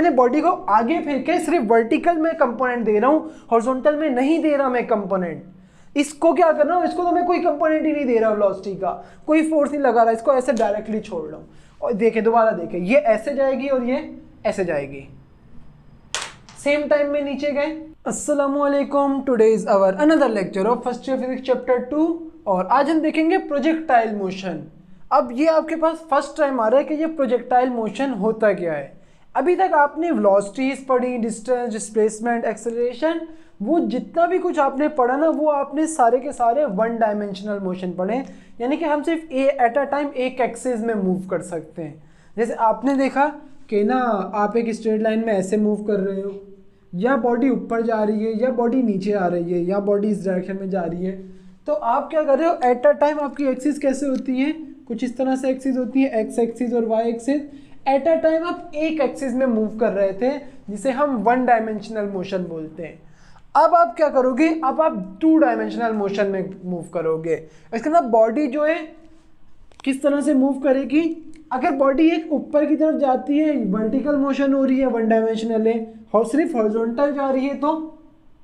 मैंने बॉडी को आगे फेंके, सिर्फ वर्टिकल में कंपोनेंट दे रहा हूँ, हॉरिजॉन्टल में नहीं दे रहा मैं कंपोनेंट। इसको क्या कर रहा हूँ, इसको तो मैं कोई कंपोनेंट ही नहीं दे रहा वेलोसिटी का, कोई फोर्स नहीं लगा रहा, इसको ऐसे डायरेक्टली छोड़ रहा हूँ। और देखे दोबारा देखे, ये ऐसे जाएगी और ये ऐसे जाएगी, सेम टाइम में नीचे गए। अस्सलामुअलैकुम, today is our another lecture of first year physics chapter 2 और आज हम देखेंगे प्रोजेक्टाइल मोशन। अब ये आपके पास फर्स्ट टाइम आ रहा है कि ये प्रोजेक्टाइल मोशन होता क्या है। अभी तक आपने वेलोसिटीज पढ़ी, डिस्टेंस, डिस्प्लेसमेंट, एक्सेलरेशन, वो जितना भी कुछ आपने पढ़ा ना, वो आपने सारे के सारे वन डायमेंशनल मोशन पढ़े, यानी कि हम सिर्फ एट अ टाइम एक एक्सिस में मूव कर सकते हैं। जैसे आपने देखा कि ना, आप एक स्ट्रेट लाइन में ऐसे मूव कर रहे हो, या बॉडी ऊपर जा रही है, या बॉडी नीचे आ रही है, या बॉडी इस डायरेक्शन में जा रही है, तो आप क्या कर रहे हो, एट अ टाइम आपकी एक्सिस कैसे होती है, कुछ इस तरह से एक्सिस होती है, एक्स एक्सिस और Y axis. At a time आप एक एक्सिस में मूव कर रहे थे, जिसे हम वन डायमेंशनल मोशन बोलते हैं। अब आप क्या करोगे, अब आप टू डायमेंशनल मोशन में मूव करोगे। इसके अंदर बॉडी जो है किस तरह से मूव करेगी, अगर बॉडी एक ऊपर की तरफ जाती है, वर्टिकल मोशन हो रही है, वन डायमेंशनल है, और सिर्फ हॉरिजॉन्टल जा रही है तो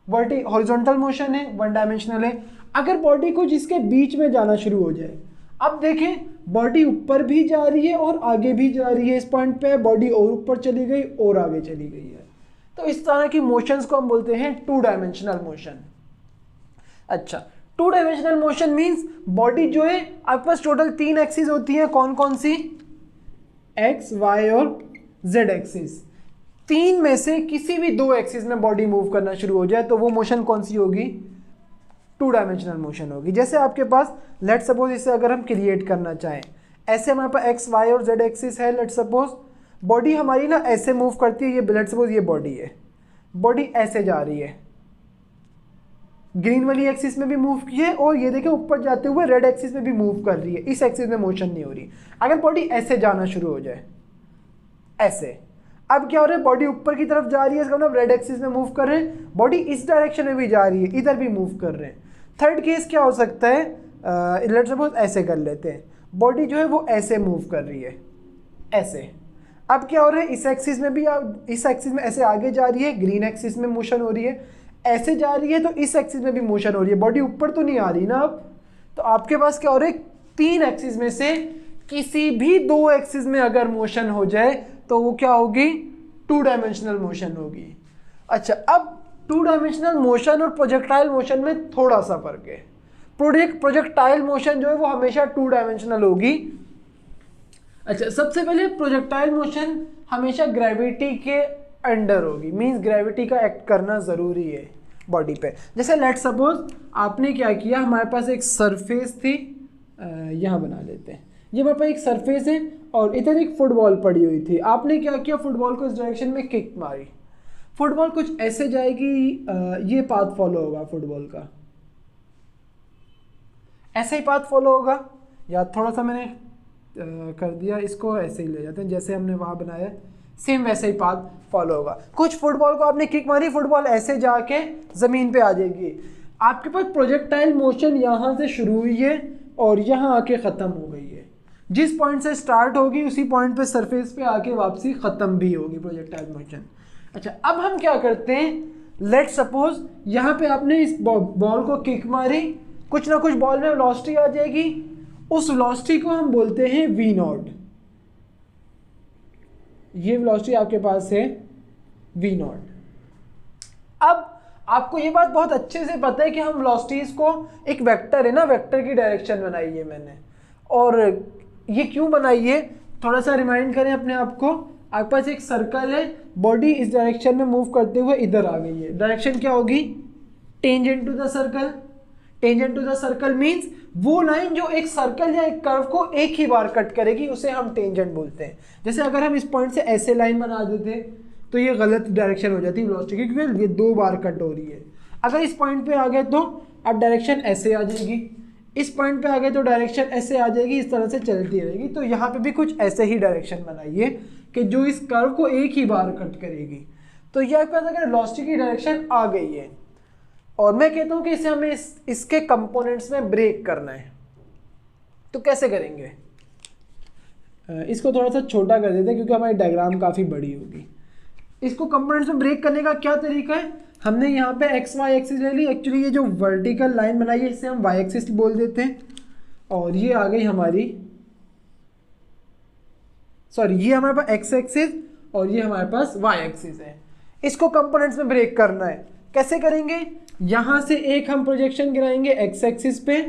हॉरिजॉन्टल मोशन है, वन डायमेंशनल है। अगर बॉडी को जिसके बीच में जाना शुरू हो जाए, अब देखें बॉडी ऊपर भी जा रही है और आगे भी जा रही है, इस पॉइंट पे बॉडी और ऊपर चली गई और आगे चली गई है, तो इस तरह की मोशंस को हम बोलते हैं टू डायमेंशनल मोशन। अच्छा, two dimensional motion means body जो है आपके पास टोटल 3 एक्सिस होती है, कौन कौन सी, एक्स, वाई और जेड एक्सिस। 3 में से किसी भी 2 एक्सिस में बॉडी मूव करना शुरू हो जाए तो वो मोशन कौन सी होगी, टू डायमेंशनल मोशन होगी। जैसे आपके पास लेट सपोज इसे अगर हम क्रिएट करना चाहें, ऐसे हमारे पास एक्स, वाई और जेड एक्सिस है, लेट सपोज बॉडी हमारी ना ऐसे मूव करती है, ये लेट सपोज ये बॉडी है, बॉडी ऐसे जा रही है, ग्रीन वाली एक्सिस में भी मूव की है, और ये देखें ऊपर जाते हुए रेड एक्सिस में भी मूव कर रही है, इस एक्सिस में मोशन नहीं हो रही। अगर बॉडी ऐसे जाना शुरू हो जाए, ऐसे, अब क्या हो रहा है, बॉडी ऊपर की तरफ जा रही है, इसका मतलब रेड एक्सिस में मूव कर रहे हैं, बॉडी इस डायरेक्शन में भी जा रही है, इधर भी मूव कर रहे हैं। थर्ड केस क्या हो सकता है, लेट्स सपोज ऐसे कर लेते हैं, बॉडी जो है वो ऐसे मूव कर रही है, ऐसे। अब क्या हो रहा है, इस एक्सिस में भी, इस एक्सिस में ऐसे आगे जा रही है, ग्रीन एक्सिस में मोशन हो रही है, ऐसे जा रही है तो इस एक्सिस में भी मोशन हो रही है, बॉडी ऊपर तो नहीं आ रही ना। अब तो आपके पास क्या हो रहा है, 3 एक्सिस में से किसी भी 2 एक्सिस में अगर मोशन हो जाए तो वो क्या होगी, टू डायमेंशनल मोशन होगी। अच्छा, अब टू डायमेंशनल मोशन और प्रोजेक्टाइल मोशन में थोड़ा सा फर्क है। प्रोजेक्टाइल मोशन जो है वो हमेशा टू डायमेंशनल होगी। अच्छा, सबसे पहले प्रोजेक्टाइल मोशन हमेशा ग्रेविटी के अंडर होगी, मींस ग्रेविटी का एक्ट करना ज़रूरी है बॉडी पे। जैसे लेट सपोज आपने क्या किया, हमारे पास एक सरफेस थी, यहाँ बना लेते हैं, ये हमारे पास एक सरफेस है और इधर एक फुटबॉल पड़ी हुई थी। आपने क्या किया, फुटबॉल को इस डायरेक्शन में किक मारी, फुटबॉल कुछ ऐसे जाएगी, ये पाथ फॉलो होगा फुटबॉल का, ऐसे ही पाथ फॉलो होगा, या थोड़ा सा मैंने कर दिया, इसको ऐसे ही ले जाते हैं जैसे हमने वहाँ बनाया, सेम वैसे ही पाथ फॉलो होगा। कुछ फुटबॉल को आपने किक मारी, फुटबॉल ऐसे जाके ज़मीन पे आ जाएगी। आपके पास प्रोजेक्टाइल मोशन यहाँ से शुरू हुई है और यहाँ आके ख़त्म हो गई है, जिस पॉइंट से स्टार्ट होगी उसी पॉइंट पे सरफेस पे आके वापसी ख़त्म भी होगी प्रोजेक्टाइल मोशन। अच्छा, अब हम क्या करते हैं, लेट सपोज यहाँ पे आपने इस बॉल को किक मारी, कुछ ना कुछ बॉल में वेलोसिटी आ जाएगी, उस वेलोसिटी को हम बोलते हैं वी नॉट। ये वेलोसिटी आपके पास है वी नॉट। अब आपको ये बात बहुत अच्छे से पता है कि हम वेलोसिटीज को, एक वेक्टर है ना, वेक्टर की डायरेक्शन बनाई है मैंने, और ये क्यों बनाई है, थोड़ा सा रिमाइंड करें अपने आप को। आपके पास एक सर्कल है, बॉडी इस डायरेक्शन में मूव करते हुए इधर आ गई है, डायरेक्शन क्या होगी, tangent to the circle. Tangent to the circle means वो लाइन जो एक सर्कल या एक कर्व को एक ही बार कट करेगी, उसे हम टेंजेंट बोलते हैं। जैसे अगर हम इस पॉइंट से ऐसे लाइन बना देते तो ये गलत डायरेक्शन हो जाती है वेलोसिटी की, क्योंकि ये 2 बार कट हो रही है। अगर इस पॉइंट पे आ गए तो अब डायरेक्शन ऐसे आ जाएगी, इस पॉइंट पे आ गए तो डायरेक्शन ऐसे आ जाएगी, इस तरह से चलती रहेगी। तो यहाँ पे भी कुछ ऐसे ही डायरेक्शन बनाइए कि जो इस कर्व को एक ही बार कट करेगी। तो ये आपके पास अगर वेलोसिटी की डायरेक्शन आ गई है, और मैं कहता हूँ कि इसे हमें इसके कंपोनेंट्स में ब्रेक करना है, तो कैसे करेंगे, इसको थोड़ा सा छोटा कर देते हैं क्योंकि हमारी डायग्राम काफ़ी बड़ी होगी। इसको कंपोनेंट्स में ब्रेक करने का क्या तरीका है, हमने यहाँ पे एक्स वाई एक्सिस ले ली, एक्चुअली ये जो वर्टिकल लाइन बनाई है इसे हम वाई एक्सिस बोल देते हैं, और ये आ गई हमारी, सॉरी ये हमारे पास एक्स एक्सिस और ये हमारे पास वाई एक्सिस है। इसको कंपोनेंट्स में ब्रेक करना है, कैसे करेंगे, यहाँ से एक हम प्रोजेक्शन गिराएंगे एक्स एक्सिस पे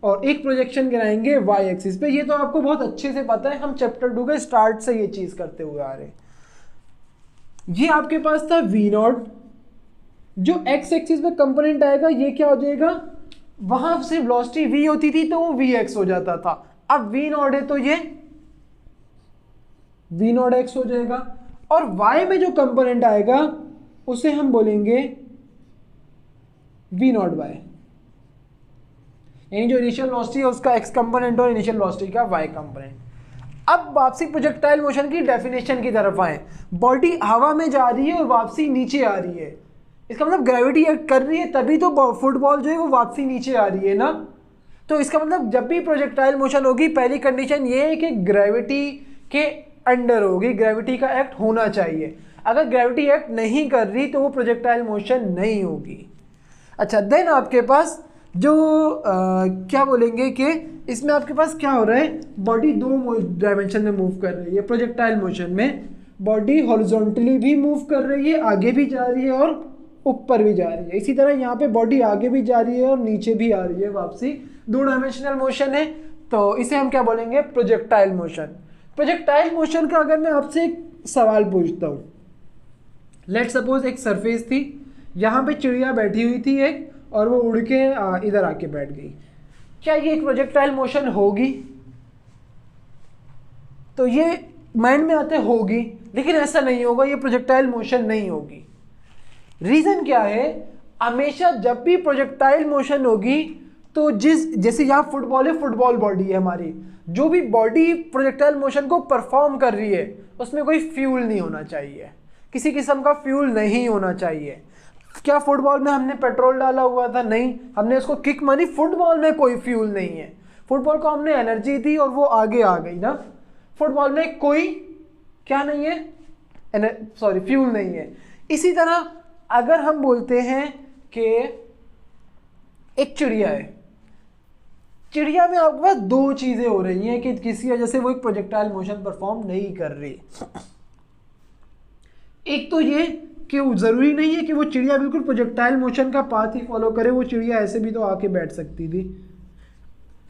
और एक प्रोजेक्शन गिराएंगे वाई एक्सिस पे। ये तो आपको बहुत अच्छे से पता है, हम चैप्टर 2 के स्टार्ट से ये चीज़ करते हुए आ रहे हैं। ये आपके पास था वी नॉट, जो एक्स एक्सिस पे कंपोनेंट आएगा ये क्या हो जाएगा, वहां से वेलोसिटी v होती थी तो वो vx हो जाता था, अब v नॉट है तो ये v नॉट x हो जाएगा, और y में जो कंपोनेंट आएगा उसे हम बोलेंगे v नॉट y, यानी जो इनिशियल वेलोसिटी है उसका x कंपोनेंट और इनिशियल वेलोसिटी का y कंपोनेंट। अब वापसी प्रोजेक्टाइल मोशन की डेफिनेशन की तरफ आए, बॉडी हवा में जा रही है और वापसी नीचे आ रही है, इसका मतलब ग्रेविटी एक्ट कर रही है तभी तो फुटबॉल जो है वो वापसी नीचे आ रही है ना। तो इसका मतलब जब भी प्रोजेक्टाइल मोशन होगी पहली कंडीशन ये है कि ग्रेविटी के अंडर होगी, ग्रेविटी का एक्ट होना चाहिए, अगर ग्रेविटी एक्ट नहीं कर रही तो वो प्रोजेक्टाइल मोशन नहीं होगी। अच्छा, देन आपके पास जो क्या बोलेंगे कि इसमें आपके पास क्या हो रहा है, बॉडी दो डायमेंशन में मूव कर रही है। प्रोजेक्टाइल मोशन में बॉडी हॉरिजॉन्टली भी मूव कर रही है, आगे भी जा रही है और ऊपर भी जा रही है, इसी तरह यहाँ पे बॉडी आगे भी जा रही है और नीचे भी आ रही है, वापसी दो डायमेंशनल मोशन है, तो इसे हम क्या बोलेंगे, प्रोजेक्टाइल मोशन। प्रोजेक्टाइल मोशन का अगर मैं आपसे एक सवाल पूछता हूँ, लेट सपोज एक सरफेस थी, यहाँ पे चिड़िया बैठी हुई थी एक, और वो उड़ के इधर आके बैठ गई, क्या ये एक प्रोजेक्टाइल मोशन होगी, तो ये माइंड में आते होगी, लेकिन ऐसा नहीं होगा, ये प्रोजेक्टाइल मोशन नहीं होगी। रीजन क्या है, हमेशा जब भी प्रोजेक्टाइल मोशन होगी तो जैसे यहाँ फुटबॉल है, फुटबॉल बॉडी है हमारी, जो भी बॉडी प्रोजेक्टाइल मोशन को परफॉर्म कर रही है उसमें कोई फ्यूल नहीं होना चाहिए, किसी किस्म का फ्यूल नहीं होना चाहिए। क्या फुटबॉल में हमने पेट्रोल डाला हुआ था, नहीं, हमने उसको किक मारी, फुटबॉल में कोई फ्यूल नहीं है, फुटबॉल को हमने एनर्जी दी और वो आगे आ गई ना, फुटबॉल में कोई क्या नहीं है, फ्यूल नहीं है। इसी तरह अगर हम बोलते हैं कि एक चिड़िया है, चिड़िया में आपके पास दो चीजें हो रही हैं कि किसी वजह से वो एक प्रोजेक्टाइल मोशन परफॉर्म नहीं कर रही। एक तो ये कि जरूरी नहीं है कि वो चिड़िया बिल्कुल प्रोजेक्टाइल मोशन का पाथ ही फॉलो करे, वो चिड़िया ऐसे भी तो आके बैठ सकती थी,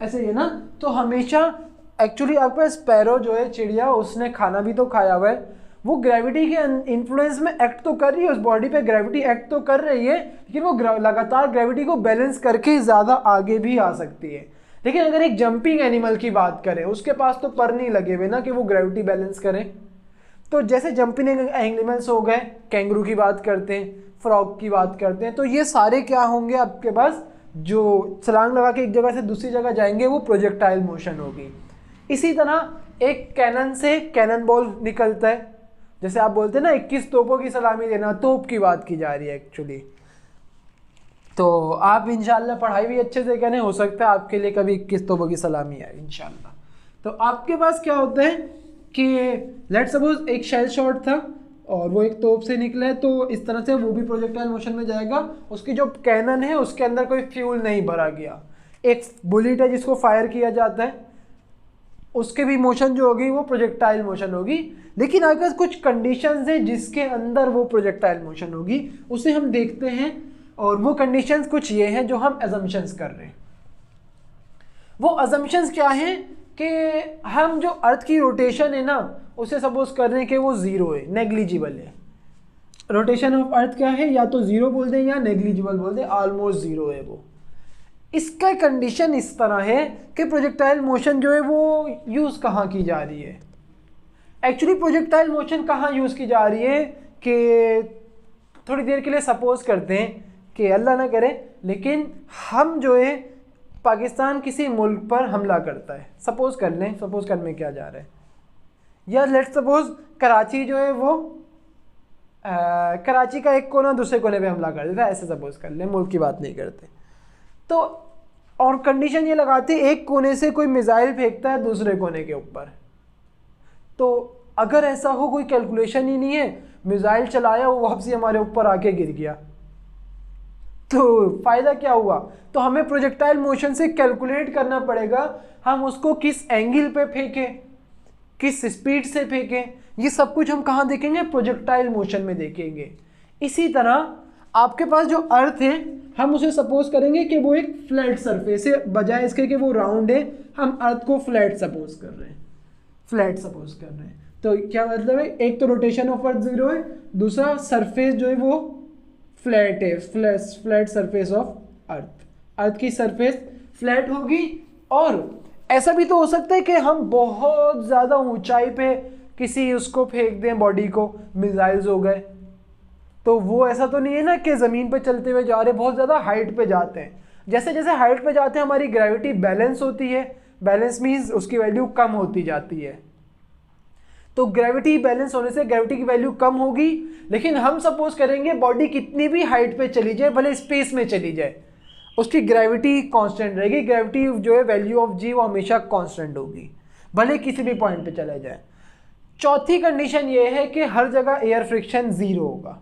ऐसे ही है ना। तो हमेशा एक्चुअली आपके पास स्पैरो जो है चिड़िया, उसने खाना भी तो खाया हुआ है, वो ग्रेविटी के इन्फ्लुएंस में एक्ट तो कर रही है, उस बॉडी पे ग्रेविटी एक्ट तो कर रही है, लेकिन वो लगातार ग्रेविटी को बैलेंस करके ज़्यादा आगे भी आ सकती है। लेकिन अगर एक जंपिंग एनिमल की बात करें, उसके पास तो पर नहीं लगे हुए ना कि वो ग्रेविटी बैलेंस करें। तो जैसे जंपिंग एनिमल्स हो गए, कैंगरू की बात करते हैं, फ्रॉग की बात करते हैं, तो ये सारे क्या होंगे आपके पास, जो छलांग लगा के एक जगह से दूसरी जगह जाएंगे, वो प्रोजेक्टाइल मोशन होगी। इसी तरह एक कैनन से कैनन बॉल निकलता है, जैसे आप बोलते हैं ना 21 तोपों की सलामी देना, तोप की बात की जा रही है एक्चुअली। तो आप इंशाल्लाह पढ़ाई भी अच्छे से करें, हो सकता है आपके लिए कभी 21 तोपों की सलामी आए इंशाल्लाह। तो आपके पास क्या होता है कि लेट सपोज एक शेल शॉट था और वो एक तोप से निकला है, तो इस तरह से वो भी प्रोजेक्टाइल मोशन में जाएगा, उसकी जो कैनन है उसके अंदर कोई फ्यूल नहीं भरा गया। एक बुलेट है जिसको फायर किया जाता है, उसके भी मोशन जो होगी वो प्रोजेक्टाइल मोशन होगी, लेकिन अगर कुछ कंडीशंस हैं जिसके अंदर वो प्रोजेक्टाइल मोशन होगी, उसे हम देखते हैं, और वो कंडीशंस कुछ ये हैं जो हम अजम्पशंस कर रहे हैं। वो अजम्पशंस क्या हैं कि हम जो अर्थ की रोटेशन है ना, उसे सपोज कर रहे हैं कि वो ज़ीरो है, नेग्लिजिबल है। रोटेशन ऑफ अर्थ क्या है, या तो ज़ीरो बोल दें या नेग्लिजिबल बोल दें, ऑलमोस्ट ज़ीरो है वो। इसका कंडीशन इस तरह है कि प्रोजेक्टाइल मोशन जो है वो यूज़ कहाँ की जा रही है। एक्चुअली प्रोजेक्टाइल मोशन कहाँ यूज़ की जा रही है कि थोड़ी देर के लिए सपोज करते हैं कि अल्लाह ना करे, लेकिन हम जो है पाकिस्तान किसी मुल्क पर हमला करता है, सपोज कर लें, सपोज करने में क्या जा रहा है, या लेट सपोज कराची जो है वो कराची का एक कोना दूसरे कोने पे हमला कर देता है, ऐसे सपोज कर लें, मुल्क की बात नहीं करते। तो और कंडीशन ये लगाते एक कोने से कोई मिसाइल फेंकता है दूसरे कोने के ऊपर, तो अगर ऐसा हो कोई कैलकुलेशन ही नहीं है, मिसाइल चलाया, वो वापसी हमारे ऊपर आके गिर गया, तो फायदा क्या हुआ? तो हमें प्रोजेक्टाइल मोशन से कैलकुलेट करना पड़ेगा हम उसको किस एंगल पे फेंकें, किस स्पीड से फेंकें, ये सब कुछ हम कहाँ देखेंगे? प्रोजेक्टाइल मोशन में देखेंगे। इसी तरह आपके पास जो अर्थ है, हम उसे सपोज करेंगे कि वो एक फ्लैट सरफेस है, बजाय इसके कि वो राउंड है, हम अर्थ को फ्लैट सपोज कर रहे हैं, फ्लैट सपोज कर रहे हैं। तो क्या मतलब है? एक तो रोटेशन ऑफ अर्थ 0 है, दूसरा सरफेस जो है वो फ्लैट है, फ्लैट सरफेस ऑफ अर्थ, अर्थ की सरफेस फ्लैट होगी। और ऐसा भी तो हो सकता है कि हम बहुत ज़्यादा ऊंचाई पे किसी उसको फेंक दें, बॉडी को, मिसाइल्स हो गए, तो वो ऐसा तो नहीं है ना कि ज़मीन पे चलते हुए जा रहे, बहुत ज़्यादा हाइट पे जाते हैं। जैसे जैसे हाइट पे जाते हैं हमारी ग्रेविटी बैलेंस होती है, बैलेंस मीन्स उसकी वैल्यू कम होती जाती है। तो ग्रेविटी बैलेंस होने से ग्रेविटी की वैल्यू कम होगी, लेकिन हम सपोज करेंगे बॉडी कितनी भी हाइट पे चली जाए, भले स्पेस में चली जाए, उसकी ग्रेविटी कांस्टेंट रहेगी। ग्रेविटी जो है वैल्यू ऑफ जी वो हमेशा कांस्टेंट होगी, भले किसी भी पॉइंट पे चला जाए। चौथी कंडीशन ये है कि हर जगह एयर फ्रिक्शन 0 होगा।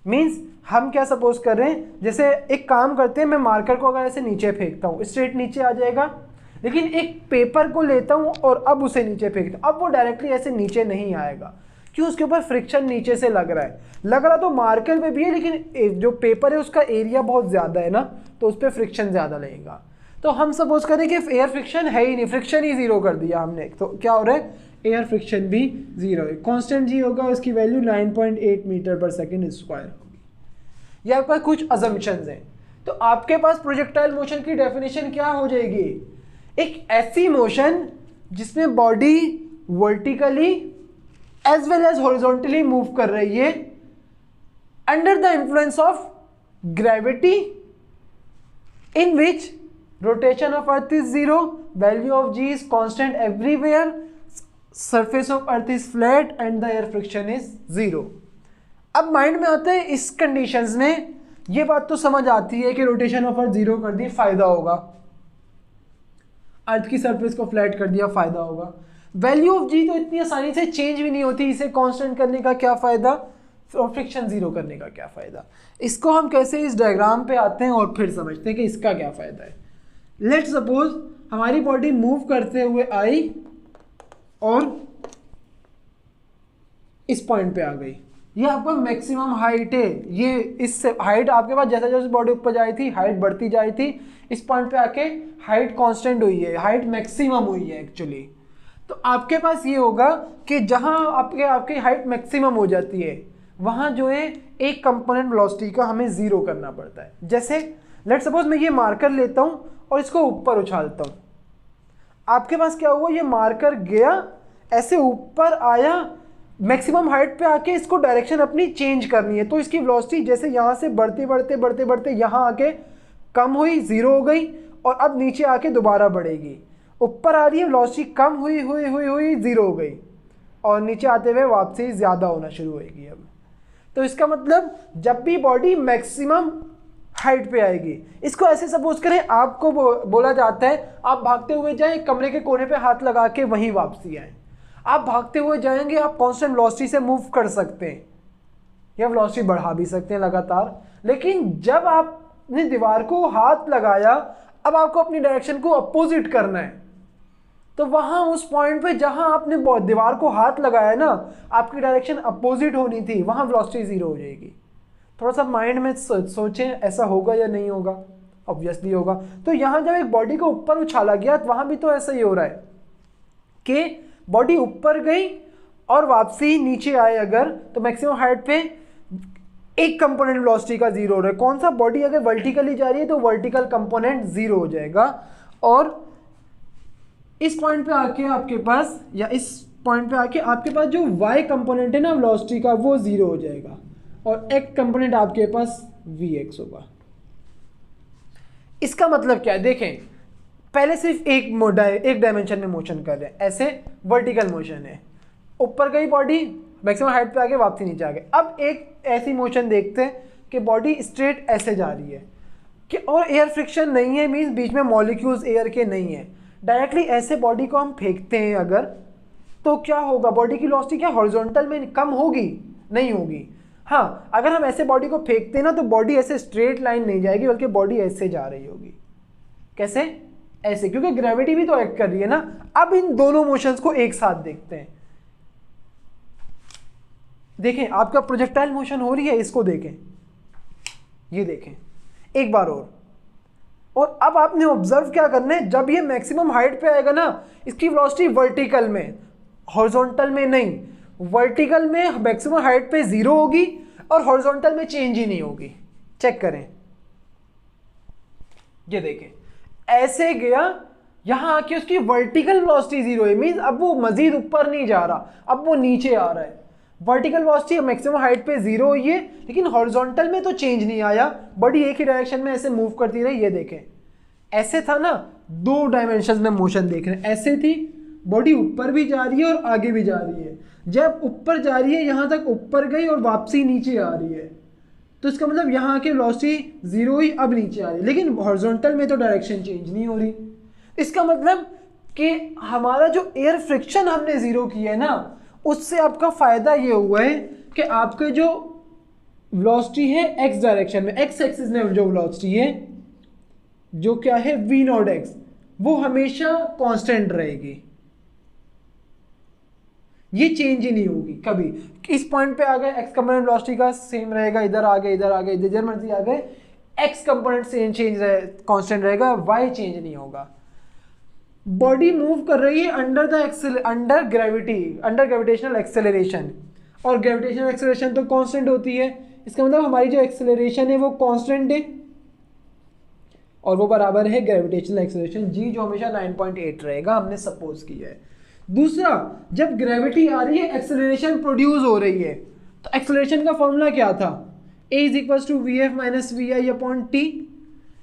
मीन्स हम क्या सपोज कर रहे हैं, जैसे एक काम करते हैं, मैं मार्कर को अगर ऐसे नीचे फेंकता हूँ, स्ट्रेट नीचे आ जाएगा, लेकिन एक पेपर को लेता हूँ और अब उसे नीचे फेंकता हूँ, अब वो डायरेक्टली ऐसे नीचे नहीं आएगा। क्यों? उसके ऊपर फ्रिक्शन नीचे से लग रहा है, लग रहा तो मार्कर पे भी है, लेकिन जो पेपर है उसका एरिया बहुत ज़्यादा है ना, तो उस पर फ्रिक्शन ज़्यादा लगेगा। तो हम सपोज करें कि एयर फ्रिक्शन है ही नहीं, फ्रिक्शन ही 0 कर दिया हमने, तो क्या हो रहा है? एयर फ्रिक्शन भी 0 है। कांस्टेंट जी होगा, उसकी value 9.8 metre per second square होगी। ये आपके पास कुछ अजम्पशंस हैं। तो आपके पास प्रोजेक्टाइल मोशन की डेफिनेशन क्या हो जाएगी? एक ऐसी मोशन जिसमें body vertically as well as horizontally move कर रही है under the influence of gravity, in which rotation of earth is 0, value of g is constant everywhere, surface of earth is flat and the air friction is 0। अब mind में आता है इस conditions में ये बात तो समझ आती है कि रोटेशन ऑफ अर्थ 0 कर दी, फायदा होगा, अर्थ की सरफेस को फ्लैट कर दिया, फायदा होगा। वैल्यू ऑफ जी तो इतनी आसानी से चेंज भी नहीं होती, इसे कांस्टेंट करने का क्या फायदा और फ्रिक्शन 0 करने का क्या फायदा। इसको हम कैसे इस डायग्राम पे आते हैं और फिर समझते हैं कि इसका क्या फायदा है। लेट्स सपोज हमारी बॉडी मूव करते हुए आई और इस पॉइंट पे आ गई, ये आपका मैक्सिमम हाइट है, ये इससे हाइट आपके पास जैसे जैसे बॉडी ऊपर जाई थी हाइट बढ़ती जाई थी, इस पॉइंट पे आके हाइट कांस्टेंट हुई है, हाइट मैक्सिमम हुई है एक्चुअली। तो आपके पास ये होगा कि जहां आपकी हाइट मैक्सिमम हो जाती है वहां जो है एक कंपोनेंट वेलोसिटी का हमें 0 करना पड़ता है। जैसे लेट सपोज मैं ये मार्कर लेता हूं और इसको ऊपर उछालता हूं, आपके पास क्या हुआ? ये मार्कर गया ऐसे ऊपर आया, मैक्सिमम हाइट पे आके इसको डायरेक्शन अपनी चेंज करनी है, तो इसकी वेलोसिटी जैसे यहाँ से बढ़ते बढ़ते बढ़ते बढ़ते यहाँ आके कम हुई, 0 हो गई, और अब नीचे आके दोबारा बढ़ेगी। ऊपर आ रही है, वेलोसिटी कम हुई हुई हुई हुई 0 हो गई, और नीचे आते हुए वापसी ज़्यादा होना शुरू होगी। अब तो इसका मतलब जब भी बॉडी मैक्सिमम हाइट पे आएगी, इसको ऐसे सपोज करें आपको बोला जाता है आप भागते हुए जाएं, कमरे के कोने पे हाथ लगा के वहीं वापसी आए। आप भागते हुए जाएंगे, आप कांस्टेंट वेलोसिटी से मूव कर सकते हैं या वेलोसिटी बढ़ा भी सकते हैं लगातार, लेकिन जब आपने दीवार को हाथ लगाया, अब आपको अपनी डायरेक्शन को अपोजिट करना है, तो वहां उस पॉइंट पे जहां आपने दीवार को हाथ लगाया ना, आपकी डायरेक्शन अपोजिट होनी थी, वहां वेलोसिटी 0 हो जाएगी। थोड़ा सा माइंड में सोचें ऐसा होगा या नहीं होगा, ऑब्वियसली होगा। तो यहाँ जब एक बॉडी को ऊपर उछाला गया तो वहाँ भी तो ऐसा ही हो रहा है कि बॉडी ऊपर गई और वापसी नीचे आए अगर, तो मैक्सिमम हाइट पे एक कंपोनेंट वेलोसिटी का 0 हो रहा है। कौन सा? बॉडी अगर वर्टिकली जा रही है तो वर्टिकल कंपोनेंट 0 हो जाएगा, और इस पॉइंट पे आके आपके पास, या इस पॉइंट पे आके आपके पास जो y कंपोनेंट है ना वेलोसिटी का, वो 0 हो जाएगा, और x कंपोनेंट आपके पास vx होगा। इसका मतलब क्या है? देखें, पहले सिर्फ एक डायमेंशन में मोशन कर रहे हैं, ऐसे वर्टिकल मोशन है, ऊपर गई बॉडी, मैक्सिमम हाइट पे आके वापसी नीचे आ गए। अब एक ऐसी मोशन देखते हैं कि बॉडी स्ट्रेट ऐसे जा रही है कि और एयर फ्रिक्शन नहीं है, मीन्स बीच में मॉलिक्यूल्स एयर के नहीं है, डायरेक्टली ऐसे बॉडी को हम फेंकते हैं अगर, तो क्या होगा? बॉडी की वेलोसिटी क्या हॉरिजॉन्टल में कम होगी? नहीं होगी। हाँ, अगर हम ऐसे बॉडी को फेंकते हैं ना तो बॉडी ऐसे स्ट्रेट लाइन नहीं जाएगी, बल्कि बॉडी ऐसे जा रही होगी। कैसे? ऐसे, क्योंकि ग्रेविटी भी तो एक्ट कर रही है ना। अब इन दोनों मोशंस को एक साथ देखते हैं। देखें, आपका प्रोजेक्टाइल मोशन हो रही है, इसको देखें, ये देखें एक बार और अब आपने ऑब्जर्व क्या करना है, जब ये मैक्सिमम हाइट पे आएगा ना, इसकी वेलोसिटी वर्टिकल में, हॉरिजॉन्टल में नहीं, वर्टिकल में मैक्सिमम हाइट पे 0 होगी और हॉरिजॉन्टल में चेंज ही नहीं होगी। चेक करें, ये देखें, ऐसे गया, यहां आके उसकी वर्टिकल वेलोसिटी 0 है, मींस अब वो मजीद ऊपर नहीं जा रहा, अब वो नीचे आ रहा है। वर्टिकल वेलोसिटी मैक्सिमम हाइट पे 0 हुई है, लेकिन हॉरिजॉन्टल में तो चेंज नहीं आया, बॉडी एक ही डायरेक्शन में ऐसे मूव करती रही। ये देखें, ऐसे था ना, 2 डायमेंशन में मोशन देख रहे हैं, ऐसे थी, बॉडी ऊपर भी जा रही है और आगे भी जा रही है। जब ऊपर जा रही है, यहां तक ऊपर गई और वापसी नीचे आ रही है, तो इसका मतलब यहाँ आके वेलोसिटी 0 हुई, अब नीचे आ रही है, लेकिन हॉरिजॉन्टल में तो डायरेक्शन चेंज नहीं हो रही। इसका मतलब कि हमारा जो एयर फ्रिक्शन हमने 0 किया है ना, उससे आपका फायदा ये हुआ है कि आपके जो वेलोसिटी है एक्स डायरेक्शन में, एक्स एक्सिस में जो वेलोसिटी है, जो क्या है v0x, वो हमेशा कांस्टेंट रहेगी, ये चेंज ही नहीं होगी कभी। इस पॉइंट पे आ गए, एक्स कंपोनेंट वेलोसिटी का सेम रहेगा, इधर आ गए, इधर आ गए, इधर मर्जी आ गए, एक्स कंपोनेंट चेंज कांस्टेंट रहेगा, वाई चेंज नहीं होगा। बॉडी मूव कर रही है अंडर ग्रेविटेशनल एक्सेलरेशन, और ग्रेविटेशनल एक्सेलरेशन तो कांस्टेंट होती है। इसका मतलब हमारी जो एक्सेलरेशन है वो कांस्टेंट है, और वो बराबर है ग्रेविटेशनल एक्सेलरेशन g, जो हमेशा 9.8 रहेगा, हमने सपोज किया है। दूसरा, जब ग्रेविटी आ रही है, एक्सेलरेशन प्रोड्यूस हो रही है, तो एक्सेलरेशन का फॉर्मूला क्या था? a = vf - vi/t।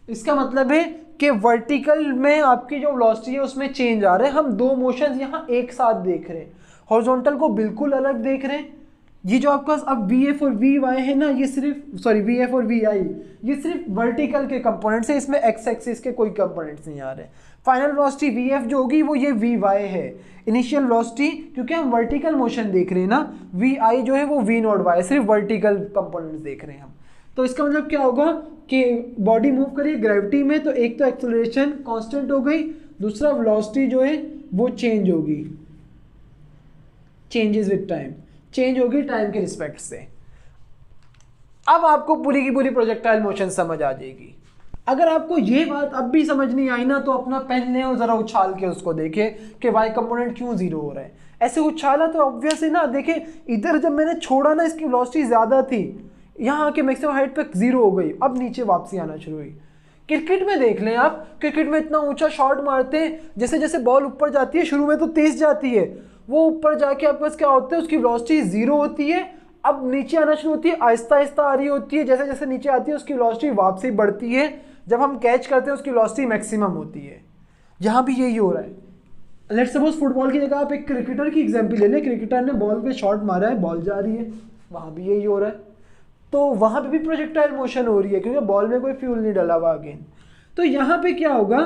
इसका मतलब है कि वर्टिकल में आपकी जो वेलोसिटी है उसमें चेंज आ रहा है। हम 2 मोशंस यहाँ एक साथ देख रहे हैं, हॉरिजॉन्टल को बिल्कुल अलग देख रहे हैं। ये जो आपका अब vf और vy है ना, ये सिर्फ vf और vi, ये सिर्फ वर्टिकल के कंपोनेंट्स है, इसमें एक्स एक्सिस के कोई कंपोनेंट्स नहीं आ रहे। फाइनल वेलोसिटी vf जो होगी वो ये vy है, इनिशियल वेलोसिटी, क्योंकि हम वर्टिकल मोशन देख रहे हैं ना, vi जो है वो v0y, सिर्फ वर्टिकल कंपोनेंट्स देख रहे हैं हम। तो इसका मतलब क्या होगा कि बॉडी मूव करिए ग्रेविटी में, तो एक तो एक्सेलरेशन कांस्टेंट हो गई, दूसरा वेलोसिटी जो है वो चेंज होगी, चेंजेस विद टाइम, चेंज होगी टाइम के रिस्पेक्ट से। अब आपको पूरी की पूरी प्रोजेक्टाइल मोशन समझ आ जाएगी। अगर आपको ये बात अब भी समझ नहीं आई ना, तो अपना पेन ले और जरा उछाल के उसको देखे कि वाई कंपोनेंट क्यों 0 हो रहा है। ऐसे उछाला तो ऑब्वियस है ना, देखें इधर जब मैंने छोड़ा ना, इसकी वेलोसिटी ज़्यादा थी, यहाँ आके मैक्सिमम हाइट पे 0 हो गई, अब नीचे वापसी आना शुरू हुई। क्रिकेट में देख लें आप, क्रिकेट में इतना ऊंचा शॉट मारते हैं, जैसे जैसे बॉल ऊपर जाती है, शुरू में तो तेज जाती है, वो ऊपर जाके आपके पास क्या होता है, उसकी वेलोसिटी 0 होती है, अब नीचे आना शुरू होती है, आहिस्ता आहिस्ता आ रही होती है, जैसे जैसे नीचे आती है उसकी वेलोसिटी वापसी बढ़ती है, जब हम कैच करते हैं उसकी वेलोसिटी मैक्सिमम होती है। यहाँ भी यही हो रहा है। लेट्स सपोज फुटबॉल की जगह आप एक क्रिकेटर की एग्जाम्पल ले लें, क्रिकेटर ने बॉल पे शॉट मारा है, बॉल जा रही है, वहाँ भी यही हो रहा है, तो वहाँ पे भी प्रोजेक्टाइल मोशन हो रही है, क्योंकि बॉल में कोई फ्यूल नहीं डला हुआ अगेन। तो यहाँ पे क्या होगा,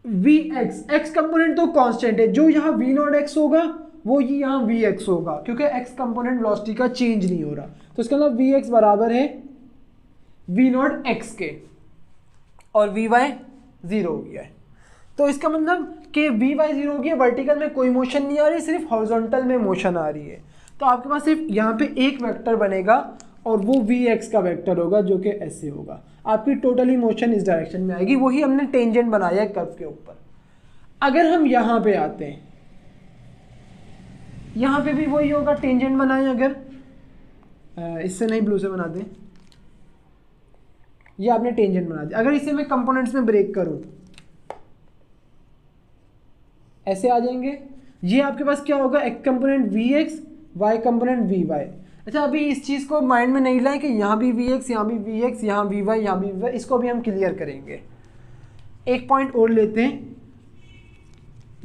vx, x कंपोनेंट तो कांस्टेंट है, जो यहाँ v0x होगा वो ये यहाँ vx होगा, क्योंकि x कंपोनेंट वेलोसिटी का चेंज नहीं हो रहा, तो इसका मतलब vx बराबर है v0x के, और vy 0 हो गया है। तो इसका मतलब कि vy 0 हो गया, वर्टिकल में कोई मोशन नहीं आ रही, सिर्फ हॉरिजॉन्टल में मोशन आ रही है। तो आपके पास सिर्फ यहाँ पे एक वेक्टर बनेगा, और वो vx का वेक्टर होगा, जो कि ऐसे होगा। आपकी टोटली मोशन इस डायरेक्शन में आएगी, वही हमने टेंजेंट बनाया है कर्व के ऊपर। अगर हम यहाँ पे आते हैं, यहाँ पे भी वही होगा, टेंजेंट बनाए, अगर इससे नहीं ब्लू से बना दें, ये आपने टेंजेंट बना दिया। अगर इसे मैं कंपोनेंट्स में ब्रेक करूँ, ऐसे आ जाएंगे, ये आपके पास क्या होगा, x component vx, y component vy। अच्छा, अभी इस चीज़ को माइंड में नहीं लाएं कि यहाँ भी vx, यहाँ भी vx, यहाँ vy, यहाँ भी vy, इसको भी हम क्लियर करेंगे। एक पॉइंट और लेते हैं,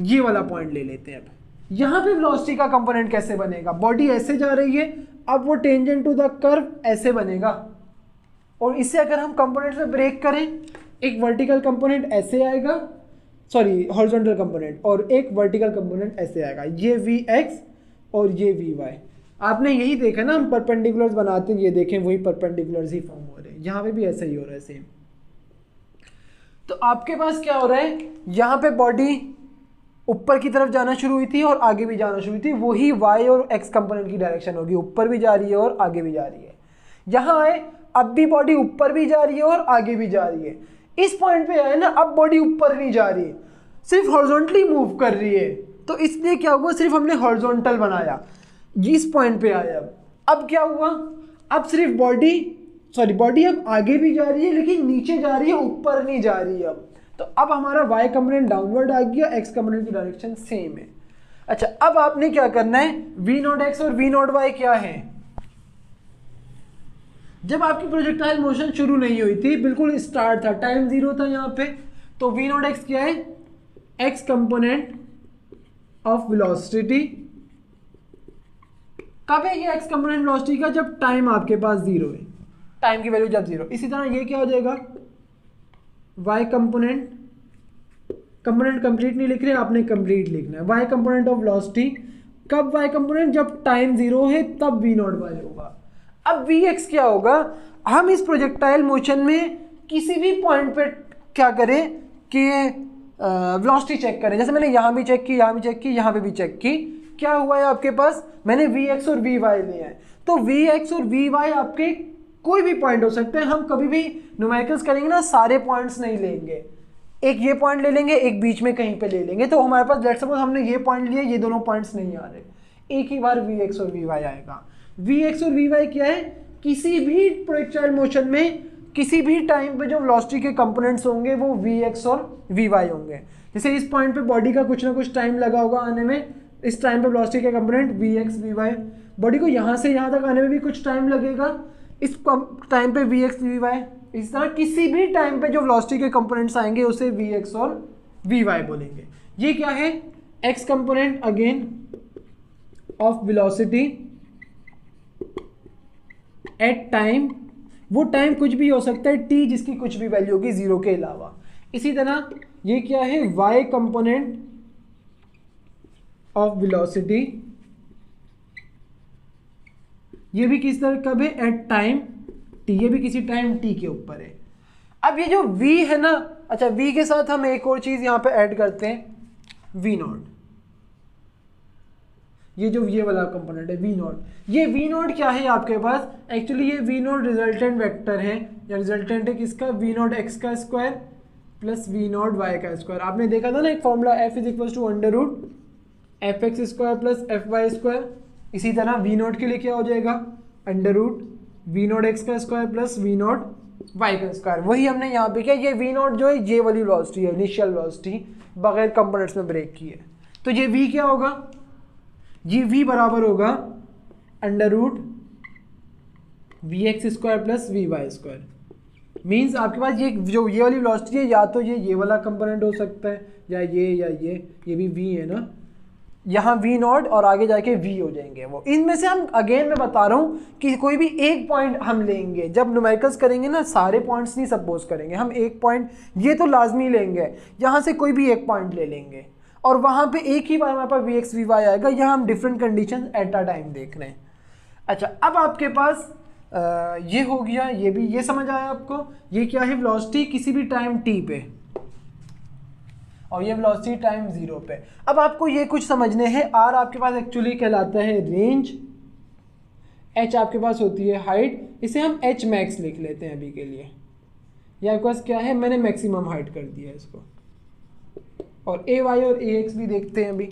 ये वाला पॉइंट ले लेते हैं। अब यहाँ पे वेलोसिटी का कंपोनेंट कैसे बनेगा, बॉडी ऐसे जा रही है, अब वो टेंजेंट टू द कर्व ऐसे बनेगा, और इससे अगर हम कंपोनेंट में ब्रेक करें, एक वर्टिकल कंपोनेंट ऐसे आएगा, सॉरी हॉरिजॉन्टल कंपोनेंट, और एक वर्टिकल कंपोनेंट ऐसे आएगा, ये vx और ये vy। आपने यही देखा ना, हम परपेंडिकुलर्स बनाते हैं, ये देखें वही परपेंडिकुलर्स ही फॉर्म हो रहे हैं, यहाँ पे भी ऐसा ही हो रहा है सेम। तो आपके पास क्या हो रहा है, यहाँ पे बॉडी ऊपर की तरफ जाना शुरू हुई थी और आगे भी जाना शुरू हुई थी, वही वाई और एक्स कंपोनेंट की डायरेक्शन होगी, ऊपर भी जा रही है और आगे भी जा रही है। यहाँ आए, अब भी बॉडी ऊपर भी जा रही है और आगे भी जा रही है। इस पॉइंट पे आए ना, अब बॉडी ऊपर नहीं जा रही, सिर्फ हॉरिजॉन्टली मूव कर रही है, तो इसलिए क्या हुआ, सिर्फ हमने हॉरिजॉन्टल बनाया, इस पॉइंट पे आया। अब क्या हुआ, अब सिर्फ बॉडी अब आगे भी जा रही है लेकिन नीचे जा रही है, ऊपर नहीं जा रही है। अब तो अब हमारा y कंपोनेंट डाउनवर्ड आ गया, x कंपोनेंट की डायरेक्शन सेम है। अच्छा, अब आपने क्या करना है, v0x और v0y क्या है। जब आपकी प्रोजेक्टाइल मोशन शुरू नहीं हुई थी, बिल्कुल स्टार्ट था, टाइम 0 था यहाँ पे, तो v0x क्या है, x कंपोनेंट ऑफ वेलोसिटी। कब है ये x कंपोनेंट वेलोसिटी का, जब टाइम आपके पास 0 है, टाइम की वैल्यू जब 0। इसी तरह ये क्या हो जाएगा, y कंपोनेंट कंप्लीट नहीं लिख रहे, आपने कंप्लीट लिखना है, y कंपोनेंट ऑफ वेलोसिटी। कब y कंपोनेंट, जब टाइम 0 है तब v0y होगा। अब vx क्या होगा, हम इस प्रोजेक्टाइल मोशन में किसी भी पॉइंट पे क्या करें कि वेलोसिटी चेक करें, जैसे मैंने यहाँ भी चेक की, यहाँ भी चेक की, यहाँ पे भी चेक की, क्या हुआ है आपके पास, मैंने vx और vy लिया है, तो vx और vy आपके कोई भी पॉइंट हो सकते हैं। हम कभी भी न्यूमेरिकल्स करेंगे ना, सारे पॉइंट्स नहीं लेंगे, एक ये पॉइंट ले लेंगे, एक बीच में कहीं पे ले लेंगे, तो हमारे पास लेट्स सपोज हमने ये पॉइंट लिया, ये दोनों पॉइंट्स नहीं आ रहे, एक ही बार vx और vy आएगा। vx और vy क्या है, किसी भी प्रोजेक्टाइल मोशन में किसी भी टाइम पे जो वेलोसिटी के कंपोनेंट्स होंगे वो vx और vy होंगे। जैसे इस पॉइंट पे बॉडी का कुछ ना कुछ टाइम लगा होगा आने में, इस टाइम पे वेलोसिटी के कंपोनेंट vx vy, बॉडी को यहाँ से यहाँ तक आने में भी कुछ टाइम लगेगा, इस टाइम पे vx vy। इस तरह किसी भी टाइम पे जो वेलोसिटी के कंपोनेंट्स आएंगे उसे vx और vy बोलेंगे। ये क्या है, x component again of velocity at time, वो टाइम कुछ भी हो सकता है t जिसकी कुछ भी वैल्यू होगी 0 के अलावा। इसी तरह ये क्या है, y कंपोनेंट ऑफ वेलोसिटी, ये भी किस तरह कब है, एट टाइम t, ये भी किसी टाइम t के ऊपर है। अब ये जो v है ना, अच्छा v के साथ हम एक और चीज यहां पे ऐड करते हैं, v0, ये जो ये वाला कंपोनेंट है v0, ये v0 क्या है आपके पास, एक्चुअली ये v0 रिजल्टेंट वेक्टर है, या रिजल्टेंट है किसका, v0 x का स्क्वायर प्लस v0 y का स्क्वायर। आपने देखा था ना एक formula, f is equal to under root fx square plus fy square. इसी तरह v0 के लिए क्या हो जाएगा, अंडर रूट v0 x का स्क्वायर प्लस v0 y का स्क्वायर। वही हमने यहाँ पे किया, ये v0 जो है ये वाली वेलोसिटी है, इनिशियल वेलोसिटी बगैर कंपोनेंट्स में ब्रेक किए, तो ये v क्या होगा, ये v बराबर होगा under root vx square plus vy square. Means आपके पास ये जो ये वाली वेलोसिटी है, या तो ये वाला कंपोनेंट हो सकता है, या ये भी v है ना, यहाँ v0 और आगे जाके v हो जाएंगे वो। इनमें से हम अगेन मैं बता रहा हूँ कि कोई भी एक पॉइंट हम लेंगे, जब न्यूमेरिकल्स करेंगे ना, सारे पॉइंट्स नहीं सपोज करेंगे, हम एक पॉइंट ये तो लाजमी लेंगे, यहाँ से कोई भी एक पॉइंट ले लेंगे और वहाँ पे एक ही बार हमारे पास vx vy आएगा। यहाँ हम different condition at a time देख रहे हैं। अच्छा, अब आपके पास ये हो गया, ये भी ये समझ आया आपको, ये क्या है, वेलोसिटी किसी भी टाइम t पे, और ये वेलोसिटी टाइम 0 पे। अब आपको ये कुछ समझने हैं, r आपके पास एक्चुअली कहलाता है रेंज, h आपके पास होती है हाइट, इसे हम h मैक्स लिख लेते हैं अभी के लिए। ये आपके पास क्या है, मैंने मैक्सिमम हाइट कर दिया है इसको, और ay और ax भी देखते हैं अभी।